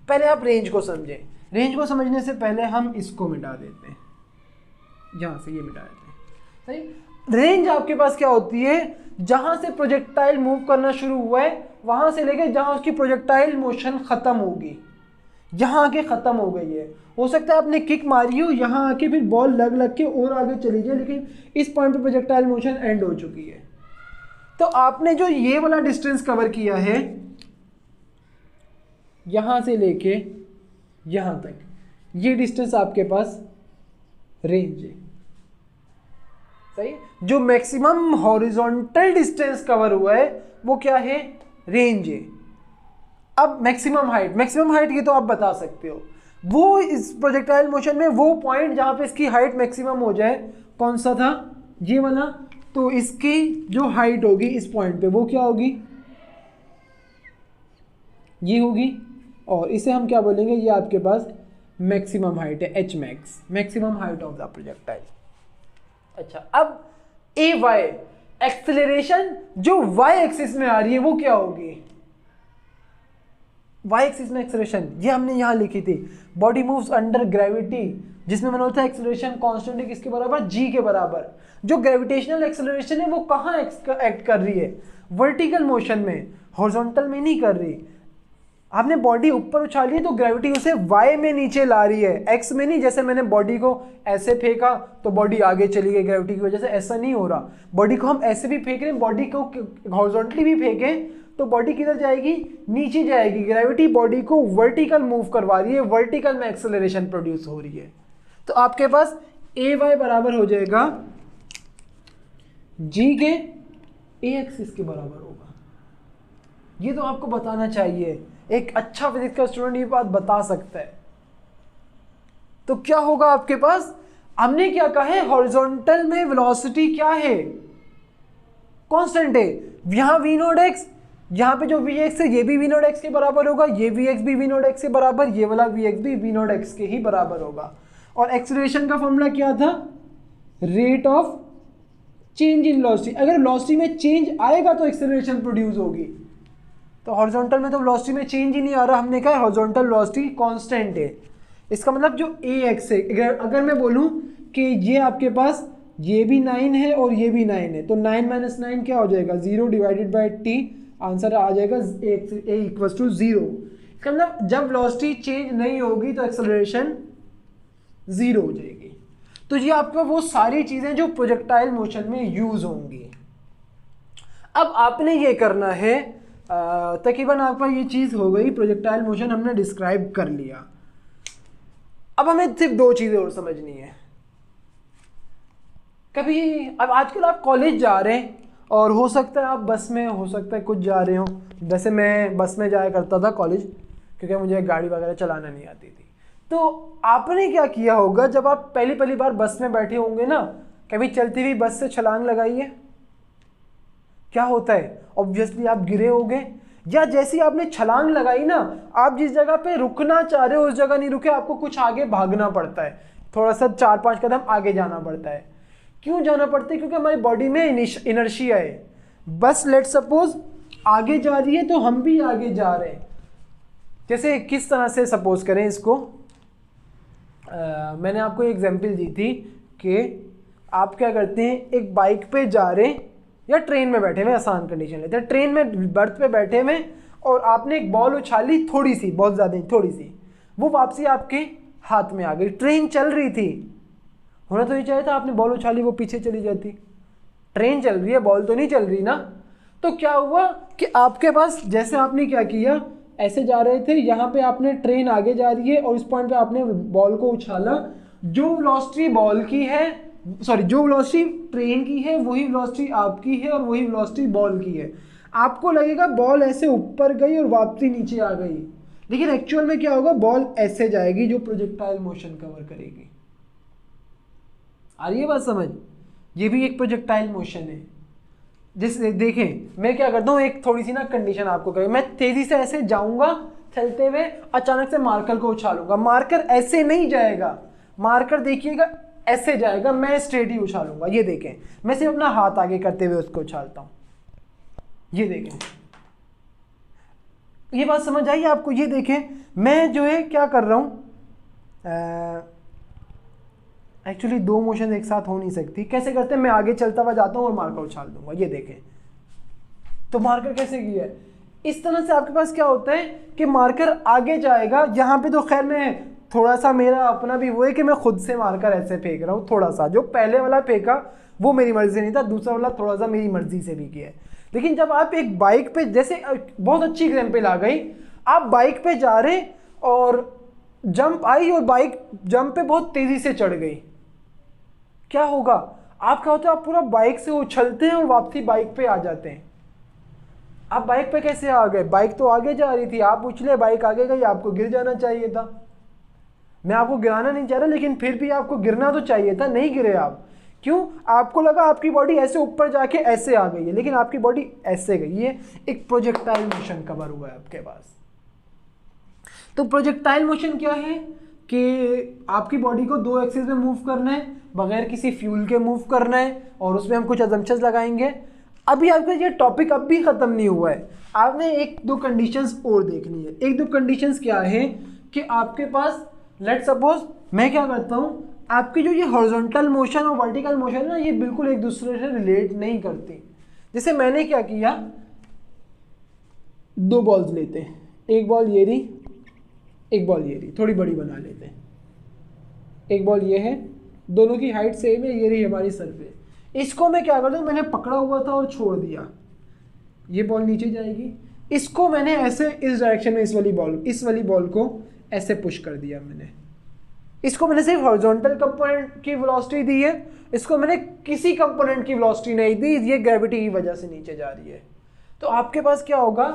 पहले आप रेंज को समझें, रेंज को समझने से पहले हम इसको मिटा देते हैं, यहाँ से ये मिटा देते हैं, सही। रेंज आपके पास क्या होती है, जहां से प्रोजेक्टाइल मूव करना शुरू हुआ है वहां से लेके जहां उसकी प्रोजेक्टाइल मोशन खत्म होगी, यहाँ आके खत्म हो गई है। हो सकता है आपने किक मारी हो, यहाँ आके फिर बॉल लग के और आगे चली जाए, लेकिन इस पॉइंट पे प्रोजेक्टाइल मोशन एंड हो चुकी है। तो आपने जो ये वाला डिस्टेंस कवर किया है, यहाँ से लेके यहाँ तक, ये डिस्टेंस आपके पास रेंज है, सही। जो मैक्सिमम हॉरिजॉन्टल डिस्टेंस कवर हुआ है वो क्या है, रेंज है। अब मैक्सिमम हाइट ये तो आप बता सकते हो। वो इस प्रोजेक्टाइल मोशन में वो पॉइंट जहाँ पे इसकी हाइट मैक्सिमम हो जाए, कौन सा था, ये वाला, तो इसकी जो हाइट होगी इस पॉइंट पे वो क्या होगी, ये होगी, और इसे हम क्या बोलेंगे, ये आपके पास मैक्सिमम हाइट है, H max, maximum height of the projectile. अच्छा, अब ए वाई एक्सेलरेशन जो वाई एक्सिस में आ रही है वो क्या होगी, वाई एक्सिस में एक्सेलरेशन ये हमने यहाँ लिखी थी, बॉडी मूव्स अंडर ग्रेविटी, जिसमें मैंने बोला था एक्सेलरेशन कांस्टेंट है किसके बराबर, जी के बराबर। जो ग्रेविटेशनल एक्सेलरेशन है वो कहाँ एक्ट कर रही है, वर्टिकल मोशन में, हॉरिजॉन्टल में नहीं कर रही। आपने बॉडी ऊपर उछाली है तो ग्रेविटी उसे वाई में नीचे ला रही है, एक्स में नहीं। जैसे मैंने बॉडी को ऐसे फेंका तो बॉडी आगे चली गई ग्रेविटी की वजह से, ऐसा नहीं हो रहा। बॉडी को हम ऐसे भी फेंक रहे हैं, बॉडी को हॉरिजॉन्टली भी फेंकें तो बॉडी किधर जाएगी, नीचे जाएगी। ग्रेविटी बॉडी को वर्टिकल मूव करवा रही है, वर्टिकल में एक्सेलरेशन प्रोड्यूस हो रही है। तो आपके पास ए वाई बराबर हो जाएगा जी के ए एक्सिस के बराबर होगा। ये तो आपको बताना चाहिए, एक अच्छा फिजिक्स का स्टूडेंट ये बात बता सकता है। तो क्या होगा आपके पास, हमने क्या कहा है, हॉरिजॉन्टल में वेलोसिटी क्या है, कांस्टेंट है। यहां वी नॉट एक्स, यहाँ पे जो वी एक्स है ये भी वी नॉट एक्स के बराबर होगा, ये वी एक्स भी वी नॉट एक्स के बराबर, ये वाला वी एक्स भी वी नॉट एक्स के ही बराबर होगा। और एक्सेलरेशन का फॉर्मूला क्या था, rate of change in velocity. अगर वेलोसिटी में चेंज आएगा तो एक्सेलरेशन प्रोड्यूस होगी। तो हॉरिजॉन्टल में तो वेलोसिटी में चेंज ही नहीं आ रहा, हमने कहा हॉरिजॉन्टल वेलोसिटी कांस्टेंट है। इसका मतलब जो ए एक्स है, अगर मैं बोलूँ कि ये आपके पास ये भी 9 है और ये भी 9 है, तो 9 - 9 क्या हो जाएगा, 0 डिवाइडेड बाई टी, आंसर आ जाएगा ए इक्वल्स टू 0। इसका मतलब जब वेलोसिटी चेंज नहीं होगी तो एक्सेलरेशन 0 हो जाएगी। तो ये आपका वो सारी चीज़ें जो प्रोजेक्टाइल मोशन में यूज़ होंगी। अब आपने ये करना है, तकरीबन आपका ये चीज़ हो गई, प्रोजेक्टाइल मोशन हमने डिस्क्राइब कर लिया। अब हमें सिर्फ 2 चीज़ें और समझनी है। कभी अब आजकल आप कॉलेज जा रहे हैं और हो सकता है आप बस में, हो सकता है कुछ जा रहे हो। वैसे मैं बस में जाया करता था कॉलेज, क्योंकि मुझे गाड़ी वगैरह चलाना नहीं आती थी। तो आपने क्या किया होगा, जब आप पहली बार बस में बैठे होंगे ना, कभी चलती हुई बस से छलांग लगाइए, क्या होता है, ऑब्वियसली आप गिरे होगे। या जैसे ही आपने छलांग लगाई ना, आप जिस जगह पे रुकना चाह रहे हो उस जगह नहीं रुके, आपको कुछ आगे भागना पड़ता है, थोड़ा सा 4-5 कदम आगे जाना पड़ता है। क्यों जाना पड़ता है, क्योंकि हमारी बॉडी में इनर्शिया है। बस लेट सपोज आगे जा रही है तो हम भी आगे जा रहे हैं। जैसे किस तरह से सपोज करें इसको, मैंने आपको एक एग्जांपल दी थी कि आप क्या करते हैं, एक बाइक पे जा रहे हैं या ट्रेन में बैठे हुए, आसान कंडीशन लेते हैं, ट्रेन में बर्थ पे बैठे हुए और आपने एक बॉल उछाली, थोड़ी सी, बहुत ज़्यादा नहीं, थोड़ी सी, वो वापसी आपके हाथ में आ गई। ट्रेन चल रही थी, होना तो ये चाहिए था, आपने बॉल उछाली वो पीछे चली जाती। ट्रेन चल रही है, बॉल तो नहीं चल रही ना। तो क्या हुआ कि आपके पास, जैसे आपने क्या किया, ऐसे जा रहे थे, यहाँ पे आपने, ट्रेन आगे जा रही है और इस पॉइंट पे आपने बॉल को उछाला। जो वेलोसिटी बॉल की है, सॉरी, जो वेलोसिटी ट्रेन की है वही वेलोसिटी आपकी है और वही वेलोसिटी बॉल की है। आपको लगेगा बॉल ऐसे ऊपर गई और वापसी नीचे आ गई, लेकिन एक्चुअल में क्या होगा, बॉल ऐसे जाएगी जो प्रोजेक्टाइल मोशन कवर करेगी। आ रही है बात समझ, ये भी एक प्रोजेक्टाइल मोशन है। जैसे देखें, मैं क्या करता हूँ, एक थोड़ी सी ना कंडीशन आपको करें, मैं तेजी से ऐसे जाऊंगा चलते हुए, अचानक से मार्कर को उछालूंगा, मार्कर ऐसे नहीं जाएगा, मार्कर देखिएगा ऐसे जाएगा, मैं स्ट्रेट ही उछालूंगा। ये देखें, मैं सिर्फ अपना हाथ आगे करते हुए उसको उछालता हूँ, ये देखें, ये बात समझ आई आपको। ये देखें, मैं जो है क्या कर रहा हूँ, एक्चुअली 2 मोशन एक साथ हो नहीं सकती। कैसे करते हैं, मैं आगे चलता हुआ जाता हूँ और मार्कर उछाल दूंगा, ये देखें। तो मार्कर कैसे किया है, इस तरह से आपके पास क्या होता है कि मार्कर आगे जाएगा। यहाँ पे तो खैर मैं थोड़ा सा, मेरा अपना भी वो है कि मैं खुद से मार्कर ऐसे फेंक रहा हूँ, थोड़ा सा। जो पहले वाला फेंका वो मेरी मर्जी से नहीं था, दूसरा वाला थोड़ा सा मेरी मर्जी से भी किया है। लेकिन जब आप एक बाइक पे, जैसे बहुत अच्छी एग्जाम्पल आ गई, आप बाइक पे जा रहे और जंप आई और बाइक जंप पे बहुत तेजी से चढ़ गई, क्या होगा, आप क्या होता है, आप पूरा बाइक से उछलते हैं और वापसी बाइक पे आ जाते हैं। आप बाइक पे कैसे आ गए, बाइक तो आगे जा रही थी, आप उछले, बाइक आगे गई, आपको गिर जाना चाहिए था। मैं आपको गिराना नहीं चाह रहा, लेकिन फिर भी आपको गिरना तो चाहिए था, नहीं गिरे आप। क्यों? आपको लगा आपकी बॉडी ऐसे ऊपर जाके ऐसे आ गई है, लेकिन आपकी बॉडी ऐसे गई है, एक प्रोजेक्टाइल मोशन कवर हुआ है आपके पास। तो प्रोजेक्टाइल मोशन क्या है कि आपकी बॉडी को 2 एक्सिस में मूव करना है, बगैर किसी फ्यूल के मूव करना है, और उसमें हम कुछ अजम्पशंस लगाएंगे। अभी आपका ये टॉपिक अब भी ख़त्म नहीं हुआ है, आपने 1-2 कंडीशंस और देखनी है। 1-2 कंडीशंस क्या है कि आपके पास लेट्स सपोज मैं क्या करता हूँ, आपकी जो ये हॉरिजॉन्टल मोशन और वर्टिकल मोशन है ना, ये बिल्कुल एक दूसरे से रिलेट नहीं करती। जैसे मैंने क्या किया, 2 बॉल्स लेते हैं, एक बॉल ये रही, एक बॉल ये रही, थोड़ी बड़ी बना लेते हैं। एक बॉल ये है, दोनों की हाइट सेम है, ये रही हमारी सरफेस। इसको मैं क्या करता हूँ, मैंने पकड़ा हुआ था और छोड़ दिया, ये बॉल नीचे जाएगी। इसको मैंने ऐसे इस डायरेक्शन में इस वाली बॉल को ऐसे पुश कर दिया मैंने। इसको मैंने सिर्फ हॉरिजॉन्टल कंपोनेंट की वेलोसिटी दी है, इसको मैंने किसी कंपोनेंट की वेलोसिटी नहीं दी, ये ग्रेविटी की वजह से नीचे जा रही है। तो आपके पास क्या होगा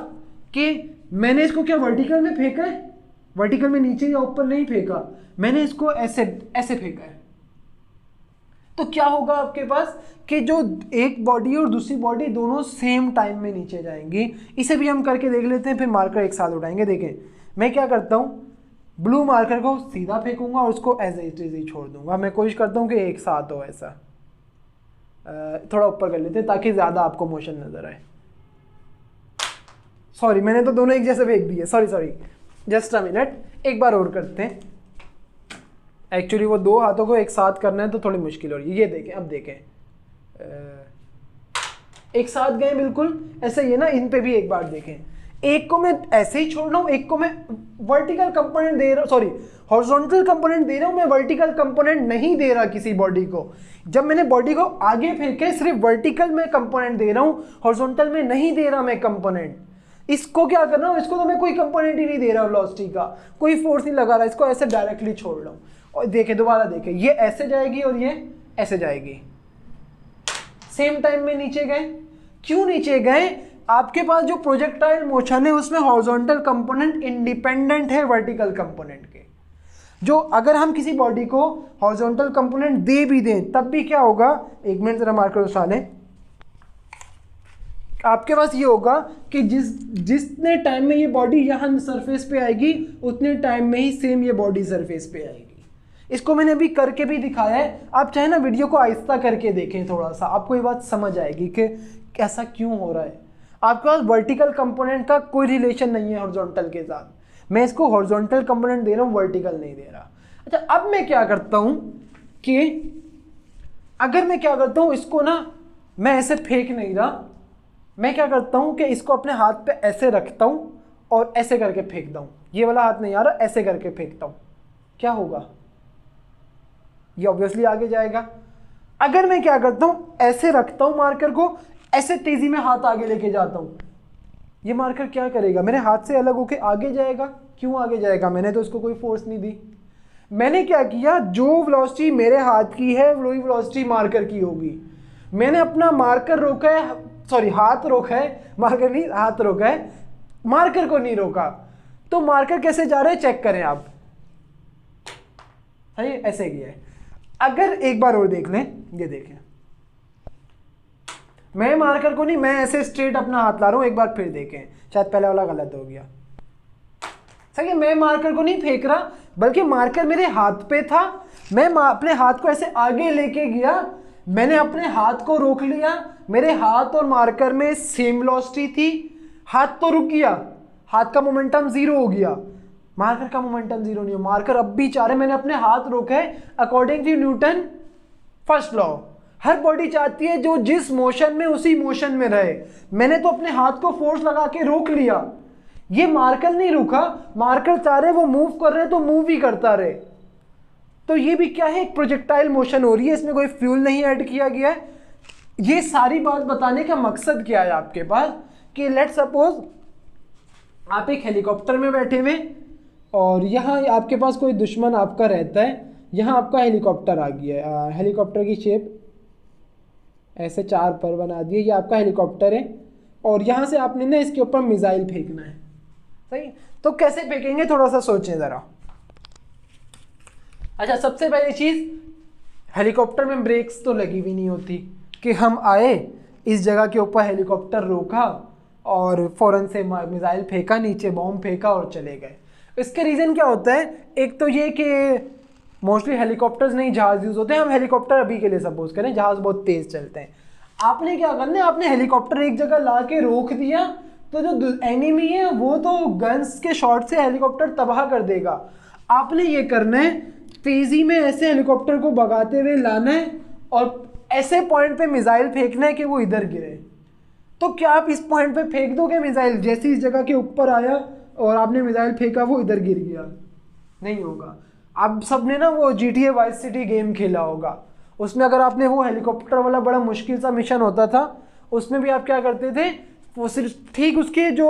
कि मैंने इसको क्या वर्टिकल में फेंका है, वर्टिकल में नीचे या ऊपर नहीं फेंका, मैंने इसको ऐसे ऐसे फेंका है। तो क्या होगा आपके पास कि जो एक बॉडी और दूसरी बॉडी दोनों सेम टाइम में नीचे जाएंगी। इसे भी हम करके देख लेते हैं, फिर मार्कर एक साथ उठाएंगे। देखें मैं क्या करता हूँ, ब्लू मार्कर को सीधा फेंकूंगा और उसको एज इट इज ही छोड़ दूंगा। मैं कोशिश करता हूँ कि एक साथ हो ऐसा। थोड़ा ऊपर कर लेते हैं ताकि ज़्यादा आपको मोशन नज़र आए। सॉरी, मैंने तो दोनों एक जैसे फेंक दिए, सॉरी, जस्ट अ मिनट, एक बार और करते हैं। एक्चुअली वो 2 हाथों को एक साथ करना है तो थोड़ी मुश्किल हो रही है। ये देखें, अब देखें, एक साथ गए बिल्कुल ऐसे ही है ना। इन पे भी एक बार देखें, एक को मैं ऐसे ही छोड़ रहा हूँ, एक को मैं वर्टिकल कंपोनेंट दे रहा हूँ, सॉरी हॉरिजॉन्टल कंपोनेंट दे रहा हूँ, मैं वर्टिकल कंपोनेंट नहीं दे रहा किसी बॉडी को। जब मैंने बॉडी को आगे फेंके सिर्फ वर्टिकल में कंपोनेंट दे रहा हूँ, हॉरिजॉन्टल में नहीं दे रहा मैं कंपोनेंट। इसको क्या कर रहा हूँ, इसको तो मैं कोई कंपोनेंट ही नहीं दे रहा वेलोसिटी का, कोई फोर्स नहीं लगा रहा, इसको ऐसे डायरेक्टली छोड़ रहा हूँ। और देखें, दोबारा देखें, ये ऐसे जाएगी और ये ऐसे जाएगी, सेम टाइम में नीचे गए। क्यों नीचे गए? आपके पास जो प्रोजेक्टाइल मोशन है उसमें हॉरिजॉन्टल कंपोनेंट इंडिपेंडेंट है वर्टिकल कंपोनेंट के। जो अगर हम किसी बॉडी को हॉरिजॉन्टल कंपोनेंट दे भी दें तब भी क्या होगा, एक मिनट जरा मार्कर उठा लें, आपके पास ये होगा कि जितने टाइम में ये बॉडी यहाँ सरफेस पे आएगी उतने टाइम में ही सेम ये बॉडी सरफेस पे आएगी। इसको मैंने अभी करके भी दिखाया है, आप चाहे ना वीडियो को आहिस्ता करके देखें थोड़ा सा, आपको ये बात समझ आएगी कि ऐसा क्यों हो रहा है। आपके पास वर्टिकल कंपोनेंट का कोई रिलेशन नहीं है हॉरिजॉन्टल के साथ। मैं इसको हॉरिजॉन्टल कंपोनेंट दे रहा हूँ, वर्टिकल नहीं दे रहा। अच्छा, अब मैं क्या करता हूँ कि अगर मैं क्या करता हूँ, इसको ना मैं ऐसे फेंक नहीं रहा, मैं क्या करता हूँ कि इसको अपने हाथ पे ऐसे रखता हूँ और ऐसे करके फेंकता हूँ। ये वाला हाथ नहीं आ रहा, ऐसे करके फेंकता हूँ, क्या होगा, ये ऑब्वियसली आगे जाएगा। अगर मैं क्या करता हूँ, ऐसे रखता हूँ मार्कर को, ऐसे तेजी में हाथ आगे लेके जाता हूँ, ये मार्कर क्या करेगा, मेरे हाथ से अलग होके आगे जाएगा। क्यों आगे जाएगा? मैंने तो इसको कोई फोर्स नहीं दी। मैंने क्या किया, जो वेलोसिटी मेरे हाथ की है वही वेलोसिटी मार्कर की होगी। मैंने अपना मार्कर रोका है, सॉरी हाथ रोका है, मार्कर नहीं, हाथ रोका है, मार्कर को नहीं रोका। तो मार्कर कैसे जा रहे हैं चेक करें आप, है ऐसे गया है। अगर एक बार और देख लें, ये देखें, मैं मार्कर को नहीं, मैं ऐसे स्ट्रेट अपना हाथ ला रहा हूं, एक बार फिर देखें, शायद पहले वाला गलत हो गया। सही है, मैं मार्कर को नहीं फेंक रहा बल्कि मार्कर मेरे हाथ पे था, मैं अपने हाथ को ऐसे आगे लेके गया, मैंने अपने हाथ को रोक लिया, मेरे हाथ और मार्कर में सेम वेलोसिटी थी, हाथ तो रुक गया, हाथ का मोमेंटम जीरो हो गया, मार्कर का मोमेंटम जीरो नहीं हो, मार्कर अब भी चाह रहे, मैंने अपने हाथ रोके according to Newton first law. हर बॉडी चाहती है जो जिस मोशन में उसी मोशन में रहे। मैंने तो अपने हाथ को फोर्स लगा के रोक लिया, ये मार्कर नहीं रुका, मार्कर चाह रहे वो मूव कर रहे तो मूव ही करता रहे। तो ये भी क्या है, एक प्रोजेक्टाइल मोशन हो रही है, इसमें कोई फ्यूल नहीं ऐड किया गया है। ये सारी बात बताने का मकसद क्या है आपके पास कि लेट्स सपोज आप एक हेलीकॉप्टर में बैठे हुए और यहाँ आपके पास कोई दुश्मन आपका रहता है, यहाँ आपका हेलीकॉप्टर आ गया है, हेलीकॉप्टर की शेप ऐसे 4 पर बना दिए, ये आपका हेलीकॉप्टर है और यहाँ से आपने ना इसके ऊपर मिसाइल फेंकना है। सही, तो कैसे फेंकेंगे थोड़ा सा सोचें ज़रा। अच्छा, सबसे पहली चीज़, हेलीकॉप्टर में ब्रेक्स तो लगी हुई नहीं होती कि हम आए इस जगह के ऊपर हेलीकॉप्टर रोका और फ़ौरन से मिसाइल फेंका नीचे, बॉम्ब फेंका और चले गए। इसके रीज़न क्या होता है, एक तो ये कि मोस्टली हेलीकॉप्टर्स नहीं जहाज़ यूज़ होते हैं। हम हेलीकॉप्टर अभी के लिए सपोज करें, जहाज़ बहुत तेज़ चलते हैं। आपने क्या करना है, आपने हेलीकॉप्टर एक जगह ला के रोक दिया तो जो एनिमी है वो तो गन्स के शॉट से हेलीकॉप्टर तबाह कर देगा। आपने ये करना है, तेज़ी में ऐसे हेलीकॉप्टर को भगाते हुए लाना है और ऐसे पॉइंट पे मिसाइल फेंकना है कि वो इधर गिरे। तो क्या आप इस पॉइंट पे फेंक दोगे मिसाइल, जैसे इस जगह के ऊपर आया और आपने मिसाइल फेंका वो इधर गिर गया? नहीं होगा। आप सबने ना वो GTA वाइस सिटी गेम खेला होगा, उसमें अगर आपने वो हेलीकॉप्टर वाला बड़ा मुश्किल सा मिशन होता था, उसमें भी आप क्या करते थे, वो सिर्फ ठीक उसके जो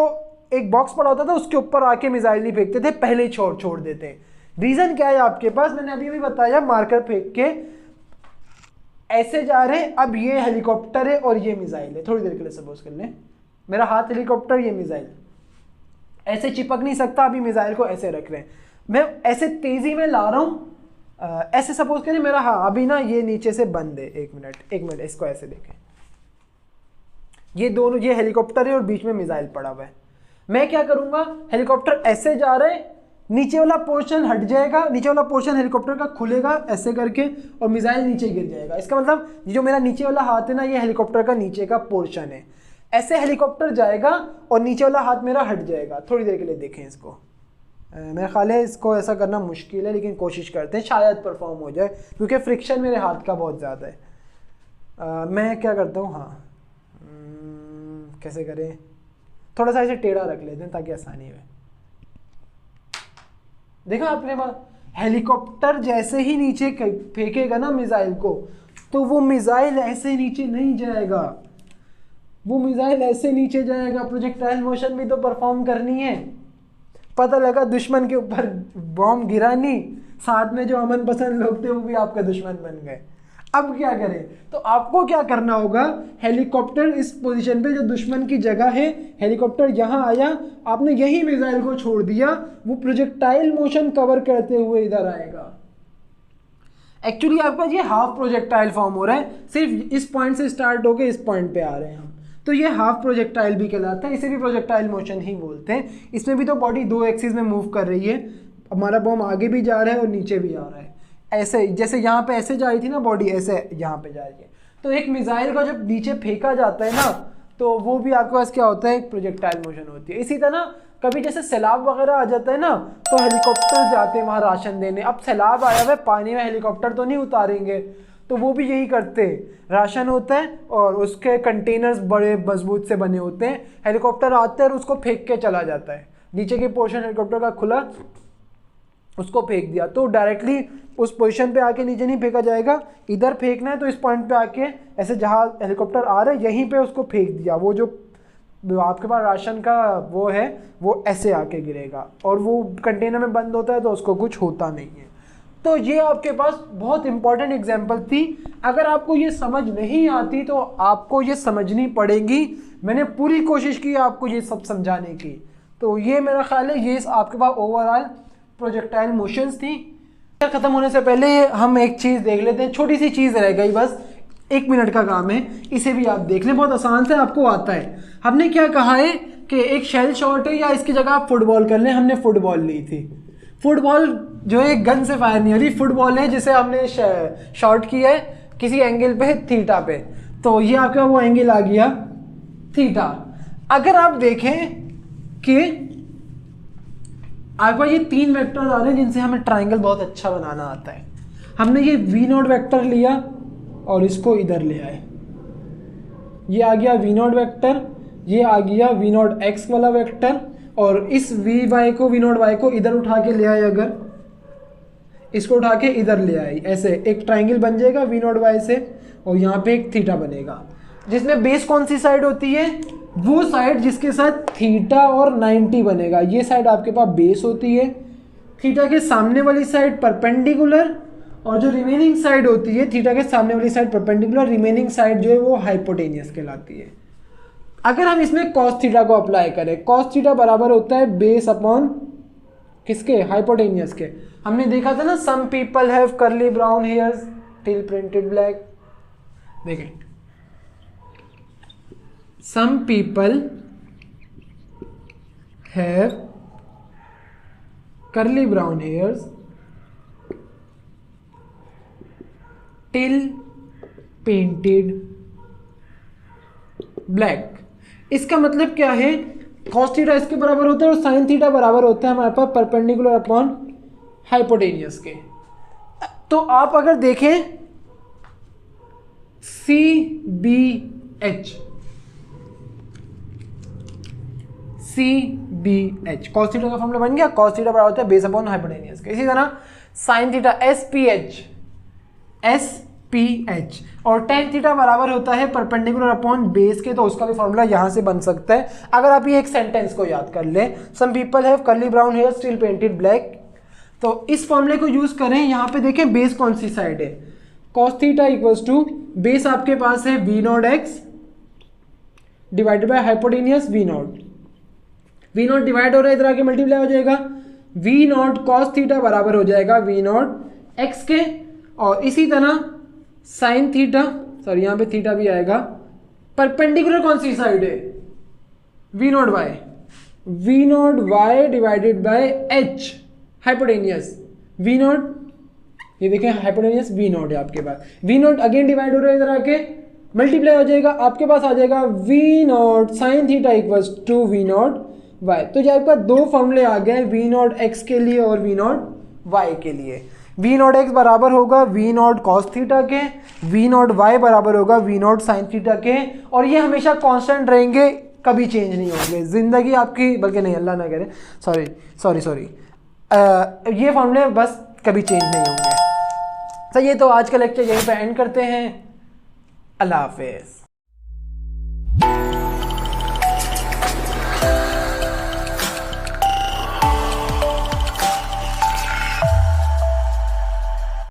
एक बॉक्स पड़ा होता था उसके ऊपर आके मिसाइल नहीं फेंकते थे, पहले ही छोड़ देते। रीज़न क्या है आपके पास, मैंने अभी भी बताया, मार्कर फेंक के ऐसे जा रहे हैं। अब ये हेलीकॉप्टर है और ये मिसाइल है, थोड़ी देर के लिए सपोज कर लें मेरा हाथ हेलीकॉप्टर, ये मिसाइल, ऐसे चिपक नहीं सकता। अभी मिसाइल को ऐसे रख रहे हैं, मैं ऐसे तेज़ी में ला रहा हूँ, ऐसे सपोज करें मेरा, हाँ अभी ना ये नीचे से बंद है, एक मिनट इसको ऐसे देखें, ये दोनों, ये हेलीकॉप्टर है और बीच में मिसाइल पड़ा हुआ है। मैं क्या करूँगा, हेलीकॉप्टर ऐसे जा रहे हैं, नीचे वाला पोर्शन हट जाएगा, नीचे वाला पोर्शन हेलीकॉप्टर का खुलेगा ऐसे करके और मिसाइल नीचे गिर जाएगा। इसका मतलब जो मेरा नीचे वाला हाथ है ना, ये हेलीकॉप्टर का नीचे का पोर्शन है। ऐसे हेलीकॉप्टर जाएगा और नीचे वाला हाथ मेरा हट जाएगा। थोड़ी देर के लिए देखें इसको, मेरा ख्याल है इसको ऐसा करना मुश्किल है, लेकिन कोशिश करते हैं, शायद परफॉर्म हो जाए, क्योंकि फ्रिक्शन मेरे हाथ का बहुत ज़्यादा है। मैं क्या करता हूँ, हाँ कैसे करें, थोड़ा सा ऐसे टेढ़ा रख लेते हैं ताकि आसानी हो। देखा आपने बात, हेलीकॉप्टर जैसे ही नीचे फेंकेगा ना मिसाइल को, तो वो मिसाइल ऐसे नीचे नहीं जाएगा, वो मिसाइल ऐसे नीचे जाएगा। प्रोजेक्टाइल मोशन भी तो परफॉर्म करनी है। पता लगा दुश्मन के ऊपर बॉम्ब गिरा नहीं, साथ में जो अमन पसंद लोग थे वो भी आपका दुश्मन बन गए। अब क्या करें, तो आपको क्या करना होगा, हेलीकॉप्टर इस पोजीशन पे जो दुश्मन की जगह है, हेलीकॉप्टर यहाँ आया, आपने यही मिसाइल को छोड़ दिया, वो प्रोजेक्टाइल मोशन कवर करते हुए इधर आएगा। एक्चुअली आपका ये हाफ प्रोजेक्टाइल फॉर्म हो रहा है, सिर्फ इस पॉइंट से स्टार्ट होकर इस पॉइंट पे आ रहे हैं हम, तो ये हाफ प्रोजेक्टाइल भी कहलाता है, इसे भी प्रोजेक्टाइल मोशन ही बोलते हैं। इसमें भी तो बॉडी दो एक्सिस में मूव कर रही है, हमारा बॉम्ब आगे भी जा रहा है और नीचे भी आ रहा है, ऐसे जैसे यहाँ पे ऐसे जा रही थी ना बॉडी, ऐसे यहाँ पे जा रही है। तो एक मिसाइल का जब नीचे फेंका जाता है ना, तो वो भी आपके पास क्या होता है, एक प्रोजेक्टाइल मोशन होती है। इसी तरह कभी जैसे सैलाब वगैरह आ जाता है ना, तो हेलीकॉप्टर जाते हैं वहाँ राशन देने। अब सैलाब आया हुआ है, पानी में हेलीकॉप्टर तो नहीं उतारेंगे, तो वो भी यही करते हैं, राशन होता है और उसके कंटेनर्स बड़े मजबूत से बने होते हैं, हेलीकॉप्टर आता है और उसको फेंक के चला जाता है, नीचे की पोर्शन हेलीकॉप्टर का खुला, उसको फेंक दिया तो डायरेक्टली उस पोजीशन पे आके नीचे नहीं फेंका जाएगा, इधर फेंकना है तो इस पॉइंट पे आके ऐसे जहाँ हेलीकॉप्टर आ रहा है यहीं पे उसको फेंक दिया। वो जो आपके पास राशन का वो है वो ऐसे आके गिरेगा और वो कंटेनर में बंद होता है तो उसको कुछ होता नहीं है। तो ये आपके पास बहुत इंपॉर्टेंट एग्जाम्पल थी। अगर आपको ये समझ नहीं आती तो आपको ये समझनी पड़ेगी। मैंने पूरी कोशिश की आपको ये सब समझाने की। तो ये मेरा ख्याल है ये आपके पास ओवरऑल प्रोजेक्टाइल मोशंस थी। ख़त्म होने से पहले हम एक चीज़ देख लेते हैं, छोटी सी चीज़ रह गई, बस 1 मिनट का काम है, इसे भी आप देख लें, बहुत आसान से आपको आता है। हमने क्या कहा है कि एक शेल शॉट है या इसकी जगह आप फुटबॉल कर लें, हमने फुटबॉल ली थी। फुटबॉल जो है गन से फायर नहीं हो रही, फुटबॉल है जिसे हमने शॉट किया है किसी एंगल पे थीटा पे, तो ये आपका वो एंगल आ गया थीटा। अगर आप देखें कि आपके पास ये 3 वेक्टर आ रहे हैं जिनसे हमें ट्राइंगल बहुत अच्छा बनाना आता है। हमने ये v0 वेक्टर लिया और इसको इधर ले आए, ये आ गया v0 वेक्टर, ये आ गया v0 x वाला वेक्टर, और इस vy को v0 y को इधर उठा के ले आए, अगर इसको उठा के इधर ले आए, ऐसे एक ट्राइंगल बन जाएगा v0 y से, और यहाँ पे एक थीटा बनेगा जिसमें बेस कौन सी साइड होती है, वो साइड जिसके साथ थीटा और 90 बनेगा। ये साइड आपके पास बेस होती है, थीटा के सामने वाली साइड परपेंडिकुलर, और जो रिमेनिंग साइड होती है थीटा के सामने वाली साइड परपेंडिकुलर, रिमेनिंग साइड जो है वो हाइपोटेनियस कहलाती है। अगर हम इसमें कॉस थीटा को अप्लाई करें, कॉस थीटा बराबर होता है बेस अपॉन किसके, हाइपोटेनियस के। हमने देखा था ना, some people have curly brown hairs till printed black. देखें, some people have curly brown hairs till painted black. इसका मतलब क्या है, cos थीटा इसके बराबर होता है और sin थीटा बराबर होता है हमारे पास परपेंडिकुलर अपॉन हाइपोटेनियस के। तो आप अगर देखें CBH, cos थीटा का फॉर्मूला बन गया, cos थीटा बराबर होता है बेस अपॉन हाइपोटेनियस के। इसी तरह sin थीटा SPH और tan थीटा बराबर होता है परपेंडिकुलर अपॉन बेस के, तो उसका भी फॉर्मूला यहां से बन सकता है। अगर आप ये एक सेंटेंस को याद कर लें, some people have curly brown hair still painted black, तो इस फॉर्मूले को यूज करें। यहां पे देखें बेस कौन सी साइड है, cos theta equals to base आपके पास है V0x divided by hypotenuse V0 divide हो रहा है, इधर आके मल्टीप्लाई हो जाएगा, V0 cos थीटा बराबर हो जाएगा V0 x के। और इसी तरह साइन थीटा, सॉरी यहाँ पे थीटा भी आएगा, परपेंडिकुलर कौन सी साइड है, V0 y divided by h hypotenuse V0, ये देखें हाइपोटेनियस V0 है आपके पास, V0 अगेन डिवाइड हो रहा है, इधर आके मल्टीप्लाई हो जाएगा, आपके पास आ जाएगा V0 sine theta equals to V0 y। तो जो आपके पास दो फॉर्मूले आ गए, V0 x के लिए और V0 y के लिए। V0 x बराबर होगा V0 cos थीटा के, V0 y बराबर होगा V0 sin थीटा के, और ये हमेशा कांस्टेंट रहेंगे, कभी चेंज नहीं होंगे जिंदगी आपकी, बल्कि नहीं, अल्लाह ना करे, सॉरी ये फॉर्मूले बस कभी चेंज नहीं होंगे। सही है, तो आज का लेक्चर यहीं पे एंड करते हैं। अल्लाह हाफिज़।